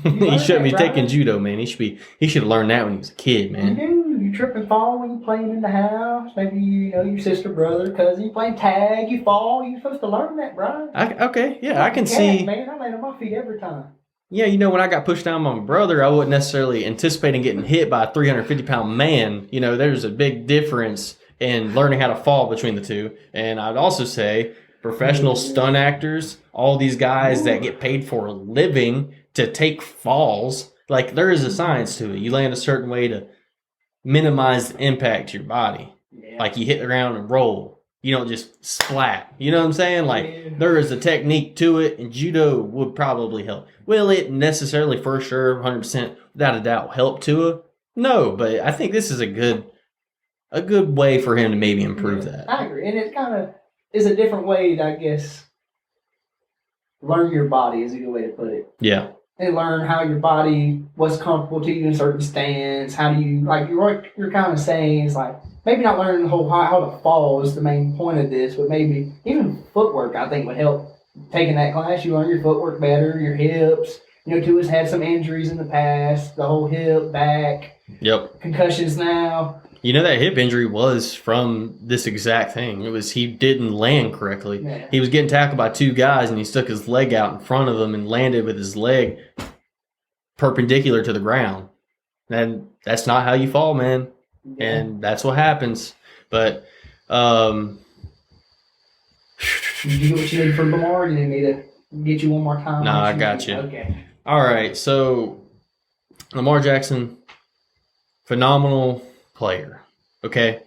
S2: He shouldn't be taking judo, man. He should have learned that when he was a kid, man.
S1: You trip and fall when you're playing in the house. Maybe your sister, brother, cousin, you playing tag, you fall. You're supposed to learn that, bro.
S2: I can see.
S1: Man, I land on my feet every time.
S2: Yeah, when I got pushed down by my brother, I wasn't necessarily anticipating getting hit by a 350-pound man. There's a big difference in learning how to fall between the two. And I'd also say professional stunt actors, all these guys that get paid for a living to take falls, like there is a science to it. You land a certain way to minimize the impact to your body. Yeah. Like you hit the ground and roll. You don't just splat. You know what I'm saying? Like there is a technique to it, and judo would probably help. Will it necessarily, for sure, 100%, without a doubt, help Tua? No, but I think this is a good way for him to maybe improve that.
S1: I agree, and it kind of is a different way to, I guess, learn your body is a good way to put it.
S2: Yeah.
S1: And learn how your body, what's comfortable to you in certain stance. How do you, like you're kind of saying, it's like, maybe not learning the whole how to fall is the main point of this, but maybe even footwork, I think, would help. Taking that class, you learn your footwork better, your hips. Tua's had some injuries in the past, the whole hip, back.
S2: Yep.
S1: Concussions now.
S2: That hip injury was from this exact thing. It was he didn't land correctly. Yeah. He was getting tackled by two guys, and he stuck his leg out in front of him and landed with his leg perpendicular to the ground. And that's not how you fall, man. Yeah. And that's what happens. But
S1: did you get what you need from Lamar? Or do you need me to get you one more time?
S2: No, I got you.
S1: Okay.
S2: All right. So Lamar Jackson, phenomenal player. Okay.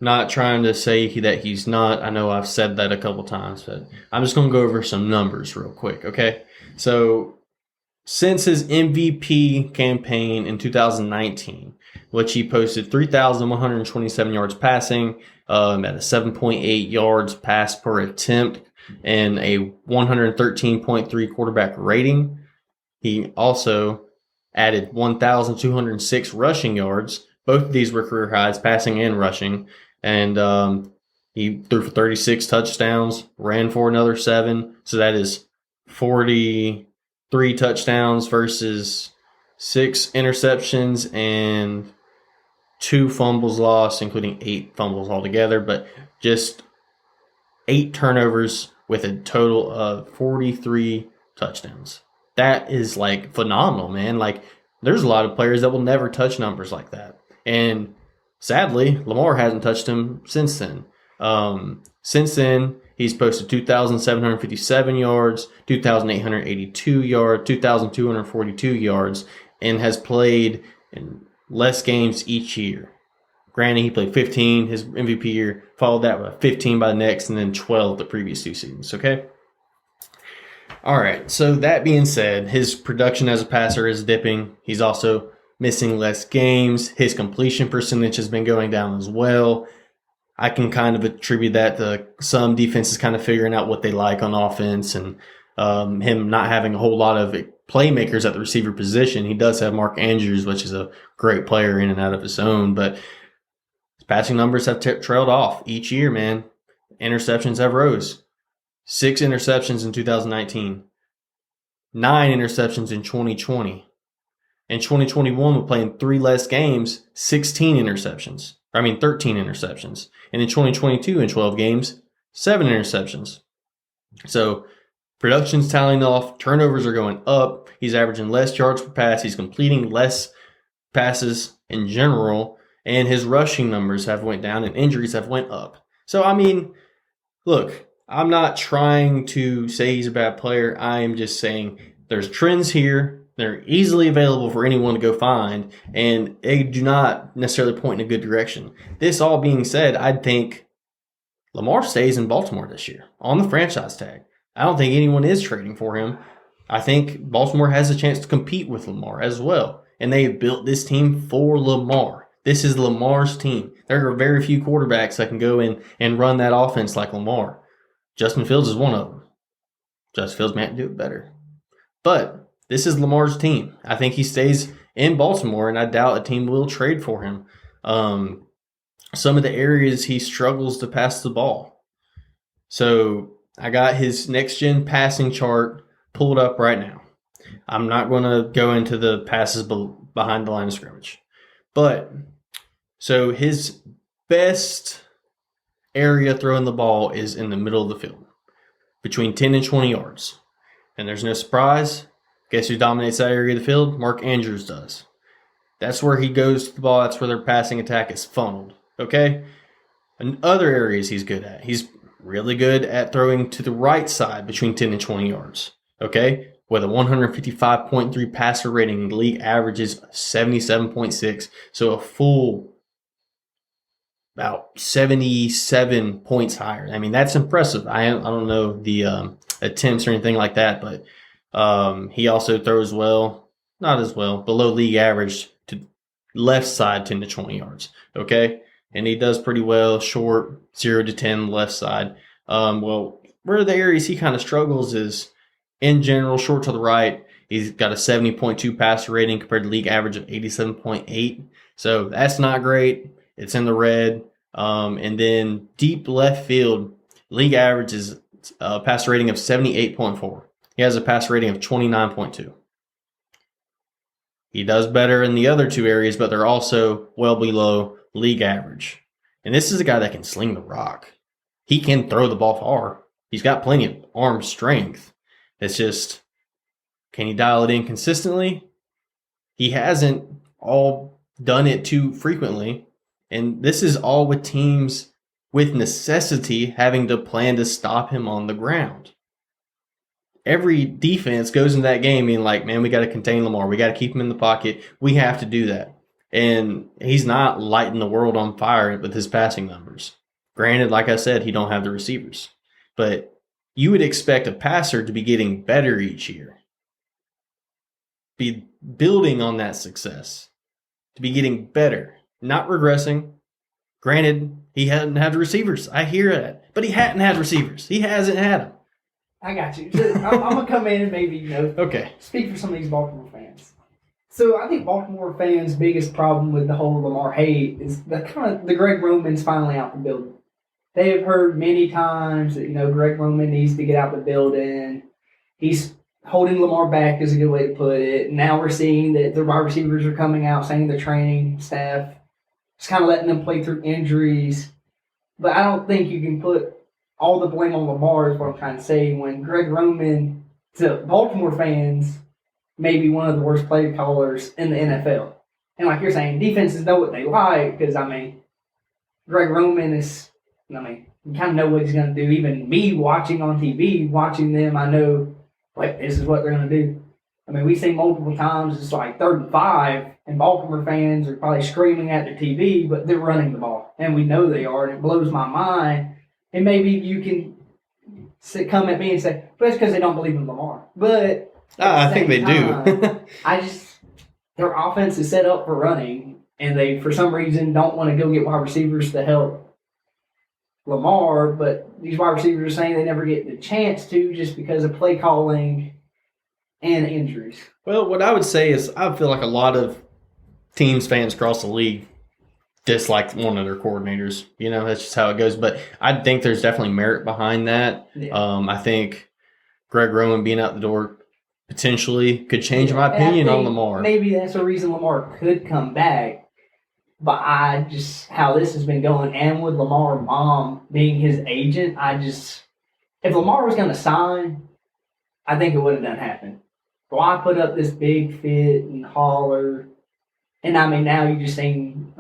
S2: Not trying to say that he's not. I know I've said that a couple times, but I'm just going to go over some numbers real quick. Okay. So since his MVP campaign in 2019, which he posted 3,127 yards passing, at a 7.8 yards pass per attempt and a 113.3 quarterback rating. He also added 1,206 rushing yards. Both of these were career highs, passing and rushing. And he threw for 36 touchdowns, ran for another 7. So that is 43 touchdowns versus 6 interceptions and 2 fumbles lost, including 8 fumbles altogether, but just 8 turnovers with a total of 43 touchdowns. That is like phenomenal, man. Like there's a lot of players that will never touch numbers like that. And sadly, Lamar hasn't touched them since then. Since then, he's posted 2,757 yards, 2,882 yards, 2,242 yards, and has played in less games each year. Granted, he played 15 his MVP year, followed that with 15 by the next, and then 12 the previous 2 seasons, okay? All right, so that being said, his production as a passer is dipping. He's also missing less games. His completion percentage has been going down as well. I can kind of attribute that to some defenses kind of figuring out what they like on offense and him not having a whole lot of playmakers at the receiver position. He does have Mark Andrews, which is a great player in and out of his own, but his passing numbers have trailed off each year, man. Interceptions have rose. 6 interceptions in 2019. 9 interceptions in 2020. In 2021, we're playing 3 less games, 13 interceptions. And in 2022, in 12 games, 7 interceptions. So production's tallying off. Turnovers are going up. He's averaging less yards per pass. He's completing less passes in general. And his rushing numbers have went down and injuries have went up. So, look, I'm not trying to say he's a bad player. I am just saying there's trends here. They're easily available for anyone to go find, and they do not necessarily point in a good direction. This all being said, I think Lamar stays in Baltimore this year on the franchise tag. I don't think anyone is trading for him. I think Baltimore has a chance to compete with Lamar as well. And they have built this team for Lamar. This is Lamar's team. There are very few quarterbacks that can go in and run that offense like Lamar. Justin Fields is one of them. Justin Fields might do it better. But this is Lamar's team. I think he stays in Baltimore, and I doubt a team will trade for him. Some of the areas he struggles to pass the ball. So I got his next-gen passing chart pulled up right now. I'm not going to go into the passes behind the line of scrimmage. But, so his best area throwing the ball is in the middle of the field, between 10 and 20 yards. And there's no surprise. Guess who dominates that area of the field? Mark Andrews does. That's where he goes to the ball. That's where their passing attack is funneled. Okay? In other areas he's good at. He's really good at throwing to the right side between 10 and 20 yards. Okay? With a 155.3 passer rating, the league averages 77.6. So a full about 77 points higher. I mean, that's impressive. I don't know the attempts or anything like that, but he also throws well, not as well, below league average to left side 10 to 20 yards. Okay? And he does pretty well, short, 0 to 10 left side. Well, where the areas he kind of struggles is, in general, short to the right. He's got a 70.2 passer rating compared to league average of 87.8. So that's not great. It's in the red. And then deep left field, league average is a passer rating of 78.4. He has a passer rating of 29.2. He does better in the other two areas, but they're also well below league average. And this is a guy that can sling the rock. He can throw the ball far. He's got plenty of arm strength. It's just, can he dial it in consistently? He hasn't all done it too frequently. And this is all with teams with necessity having to plan to stop him on the ground. Every defense goes into that game being like, man, we got to contain Lamar. We got to keep him in the pocket. We have to do that. And he's not lighting the world on fire with his passing numbers. Granted, like I said, he don't have the receivers. But you would expect a passer to be getting better each year. Be building on that success. To be getting better. Not regressing. Granted, he hadn't had the receivers. I hear that. But he hadn't had receivers. He hasn't had them.
S1: I got you. So I'm going to come in and maybe,
S2: okay,
S1: speak for some of these Baltimore fans. So I think Baltimore fans' biggest problem with the whole Lamar hate is the Greg Roman's finally out the building. They have heard many times that, Greg Roman needs to get out the building. He's holding Lamar back is a good way to put it. Now we're seeing that the wide receivers are coming out saying the training staff is kind of letting them play through injuries. But I don't think you can put all the blame on Lamar is what I'm trying to say when Greg Roman, to Baltimore fans, may be one of the worst play callers in the NFL. And like you're saying, defenses know what they like because, Greg Roman is, you kind of know what he's going to do. Even me watching on TV, watching them, I know, this is what they're going to do. We see multiple times it's like 3rd and 5, and Baltimore fans are probably screaming at their TV, but they're running the ball. And we know they are, and it blows my mind. And maybe you can come at me and say, but it's because they don't believe in Lamar. But
S2: I think they do.
S1: Their offense is set up for running, and they, for some reason, don't want to go get wide receivers to help Lamar. But these wide receivers are saying they never get the chance to just because of play calling and injuries.
S2: Well, what I would say is I feel like a lot of teams, fans across the league dislike one of their coordinators. That's just how it goes. But I think there's definitely merit behind that. Yeah. I think Greg Roman being out the door potentially could change my opinion on Lamar.
S1: Maybe that's the reason Lamar could come back. But how this has been going, and with Lamar's mom being his agent, if Lamar was going to sign, I think it would have done happen. Why put up this big fit and holler? And now you just seen,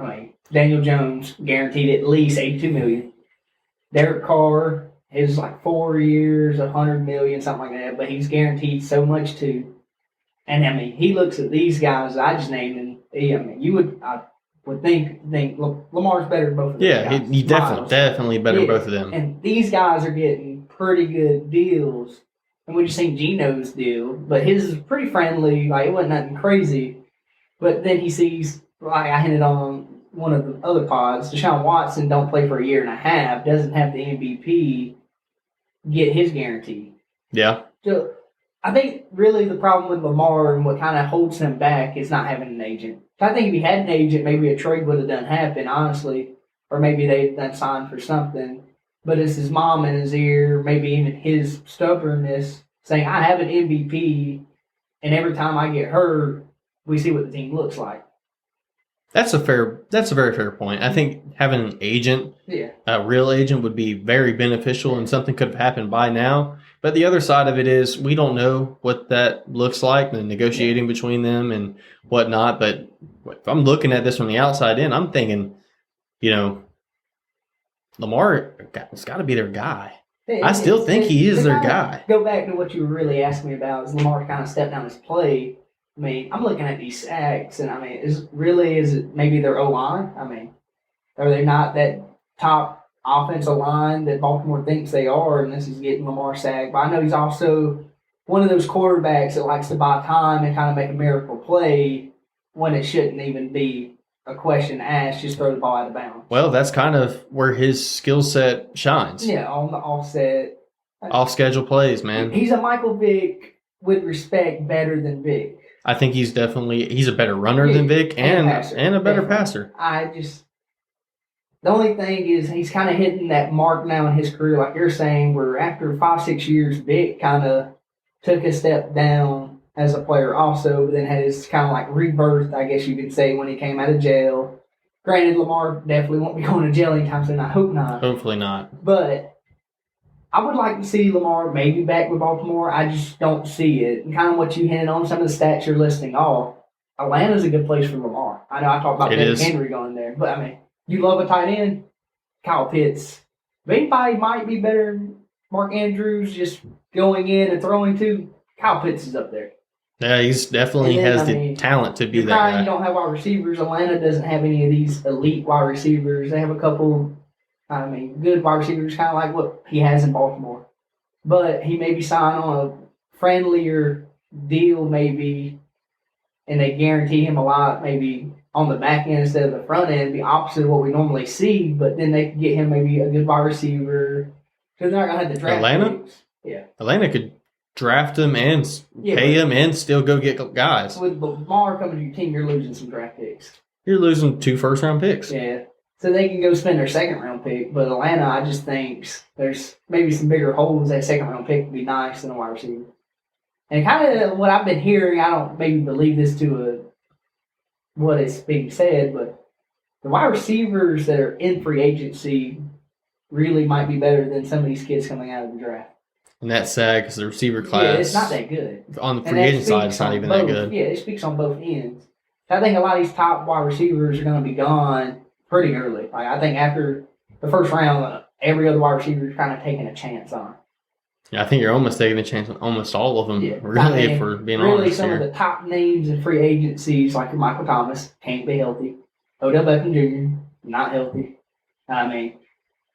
S1: Daniel Jones guaranteed at least $82 million. Derek Carr is like 4 years, $100 million, something like that. But he's guaranteed so much too. And he looks at these guys I just named, and would think Lamar's better than both of them.
S2: Yeah, he definitely better than both of them.
S1: And these guys are getting pretty good deals. And we just seen Geno's deal, but his is pretty friendly. Like, it wasn't nothing crazy. But then he sees, like I hinted on one of the other pods, Deshaun Watson don't play for a year and a half, doesn't have the MVP, get his guarantee.
S2: Yeah.
S1: So I think really the problem with Lamar and what kind of holds him back is not having an agent. I think if he had an agent, maybe a trade would have done happen, honestly. Or maybe they'd done signed for something. But it's his mom in his ear, maybe even his stubbornness, saying, I have an MVP, and every time I get hurt, we see what the team looks like.
S2: That's a very fair point. I think having an agent, a real agent, would be very beneficial, and something could have happened by now. But the other side of it is we don't know what that looks like, the negotiating between them and whatnot. But if I'm looking at this from the outside in, I'm thinking, Lamar has got to be their guy. I still think he is their guy.
S1: Go back to what you were really asking me about, is Lamar kind of stepped down his play. I mean, I'm looking at these sacks, and I mean, is it maybe their O-line? I mean, are they not that top offensive line that Baltimore thinks they are, and this is getting Lamar sacked? But I know he's also one of those quarterbacks that likes to buy time and kind of make a miracle play when it shouldn't even be a question asked, just throw the ball out of bounds.
S2: Well, that's kind of where his skill set shines.
S1: Yeah, on the offset.
S2: Off-schedule plays, man.
S1: He's a Michael Vick with respect better than Vick.
S2: I think he's a better runner than Vic and a better passer.
S1: The only thing is he's kind of hitting that mark now in his career, like you're saying, where after 5-6 years, Vic kind of took a step down as a player also, but then had his kind of like rebirth, I guess you could say, when he came out of jail. Granted, Lamar definitely won't be going to jail anytime soon. I hope not.
S2: Hopefully not.
S1: But I would like to see Lamar maybe back with Baltimore. I just don't see it. And kind of what you hinted on, some of the stats you're listing off, Atlanta's a good place for Lamar. I know I talked about Derrick Henry going there, but I mean, you love a tight end, Kyle Pitts. If anybody might be better than Mark Andrews just going in and throwing to, Kyle Pitts is up there.
S2: Yeah, he's definitely has the talent to be that guy.
S1: You don't have wide receivers. Atlanta doesn't have any of these elite wide receivers. They have a couple, good wide receivers, kind of like what he has in Baltimore. But he may be signed on a friendlier deal, maybe, and they guarantee him a lot, maybe on the back end instead of the front end, the opposite of what we normally see. But then they could get him maybe a good wide receiver. Because they're not going to have the draft
S2: Atlanta?
S1: picks. Yeah.
S2: Atlanta could draft him and pay him and still go get guys.
S1: With Lamar coming to your team, you're losing some draft picks.
S2: You're losing 2 first-round picks.
S1: Yeah. So they can go spend their second-round pick. But Atlanta, I just think there's maybe some bigger holes. That second-round pick would be nice than a wide receiver. And kind of what I've been hearing, I don't maybe believe this to what is being said, but the wide receivers that are in free agency really might be better than some of these kids coming out of the draft.
S2: And that's sad because the receiver class,
S1: it's not that good.
S2: On the free agent side, it's not even that good.
S1: Yeah, it speaks on both ends. I think a lot of these top wide receivers are going to be gone pretty early. Like, I think after the first round, every other wide receiver is kind of taking a chance on.
S2: Yeah, I think you're almost taking a chance on almost all of them, really, if we're being honest.
S1: Really, some of the top names in free agencies, like Michael Thomas, can't be healthy. Odell Beckham Jr., not healthy.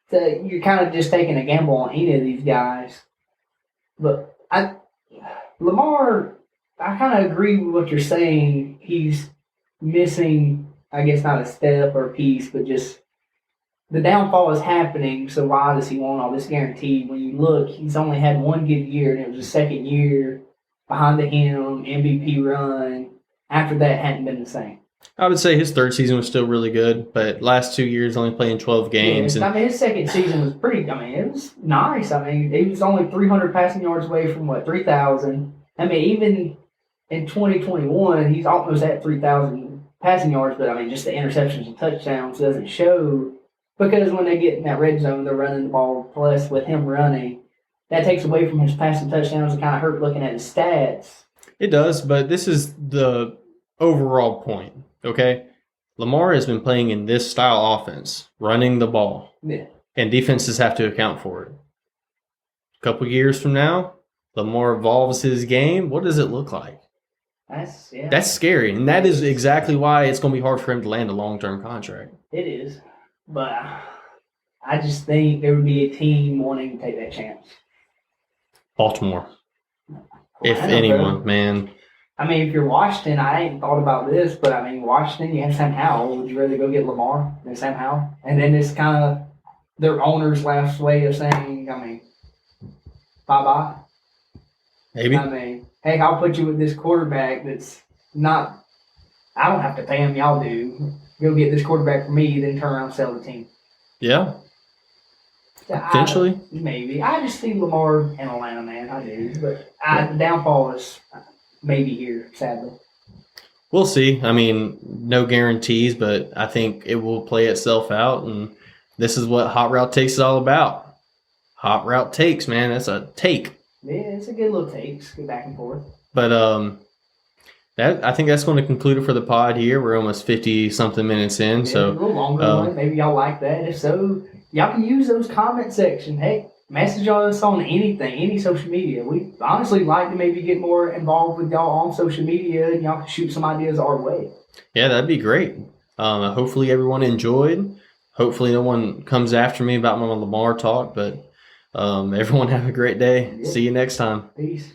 S1: So you're kind of just taking a gamble on any of these guys. But Lamar, I kind of agree with what you're saying. He's missing, I guess, not a step or a piece, but just the downfall is happening. So why does he want all this guarantee? When you look, he's only had one good year, and it was his second year behind him, MVP run. After that, hadn't been the same.
S2: I would say his third season was still really good, but last 2 years only playing 12 games.
S1: Yeah, his second season was pretty, it was nice. He was only 300 passing yards away from, 3,000. Even in 2021, he's almost at 3,000 passing yards, but, just the interceptions and touchdowns doesn't show. Because when they get in that red zone, they're running the ball. Plus, with him running, that takes away from his passing touchdowns and kind of hurt looking at his stats.
S2: It does, but this is the overall point. Okay, Lamar has been playing in this style offense, running the ball.
S1: Yeah.
S2: And defenses have to account for it. A couple years from now, Lamar evolves his game. What does it look like? That's scary, and that is exactly why it's going to be hard for him to land a long-term contract.
S1: It is, but I just think there would be a team wanting to take that chance.
S2: Baltimore, if anyone, man.
S1: I mean, if you're Washington, I ain't thought about this, but I mean, Washington, you have Sam Howell. Would you rather go get Lamar than Sam Howell? And then it's kind of their owner's last way of saying, I mean, bye-bye.
S2: Maybe.
S1: I mean, hey, I'll put you with this quarterback that's not – I don't have to pay him. Y'all do. Go get this quarterback for me, then turn around and sell the team.
S2: Yeah. Potentially.
S1: Maybe. I just see Lamar in Atlanta, man. I do. But the downfall is maybe here, sadly.
S2: We'll see. I mean, no guarantees, but I think it will play itself out, and this is what Hot Route Takes is all about. Hot Route Takes, man. That's a take.
S1: Yeah, it's a good little takes. Go back and forth.
S2: But I think that's going to conclude it for the pod here. We're almost 50-something minutes in.
S1: Yeah,
S2: so
S1: a little longer. Maybe y'all like that. If so, y'all can use those comment section. Hey, message us on anything, any social media. We honestly like to maybe get more involved with y'all on social media, and y'all can shoot some ideas our way.
S2: Yeah, that'd be great. Hopefully everyone enjoyed. Hopefully no one comes after me about my Lamar talk, but everyone have a great day.
S1: Yeah.
S2: See you next time.
S1: Peace.